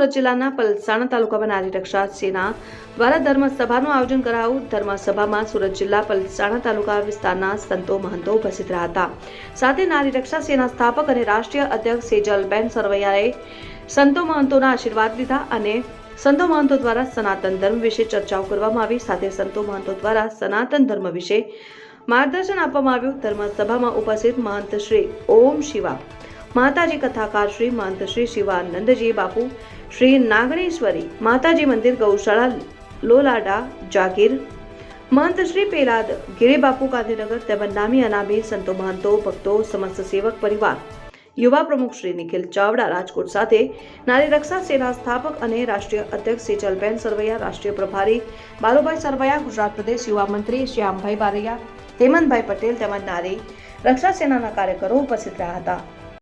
સુરત જિલ્લાના પલસાણા તાલુકામાં નારી રક્ષા સેના દ્વારા ધર્મસભાનું આયોજન કરાયું. ધર્મસભામાં સુરત જિલ્લા પલસાણા તાલુકા વિસ્તારના સંતો મહંતો ઉપસ્થિત રહ્યા હતા. સાથે નારી રક્ષા સેના સ્થાપક અને રાષ્ટ્રીય અધ્યક્ષ સેજલબેન સરવૈયાએ સંતો મહંતોના આશીર્વાદ લીધા અને સંતો મહંતો દ્વારા સનાતન ધર્મ વિશે ચર્ચાઓ કરવામાં આવી. સાથે સંતો મહંતો દ્વારા સનાતન ધર્મ વિશે માર્ગદર્શન આપવામાં આવ્યું. ધર્મસભામાં ઉપસ્થિત મહંત શ્રી ઓમ શિવા માતાજી, કથાકાર શ્રી મહંત શ્રી શિવાનંદજી બાપુ, શ્રી નાગણેશ્વરી માતાજી મંદિર, ગૌશાળા લોલાડા જાગીર, મહંત શ્રી પેલાદ ગિરિબાપુ ગાંધીનગર તેમજ નામી અનામી સંતો મહંતો, ભક્તો, સમસ્ત સેવક પરિવાર, યુવા પ્રમુખ શ્રી નિખિલ ચાવડા રાજકોટ સાથે નારી રક્ષા સેના સ્થાપક અને રાષ્ટ્રીય અધ્યક્ષ સેજલબેન સરવૈયા, રાષ્ટ્રીય પ્રભારી બાલુભાઈ સરવૈયા, ગુજરાત પ્રદેશ યુવા મંત્રી શ્યામભાઈ બારૈયા, હેમંતભાઈ પટેલ તેમજ નારી રક્ષા સેનાના કાર્યકરો ઉપસ્થિત રહ્યા હતા.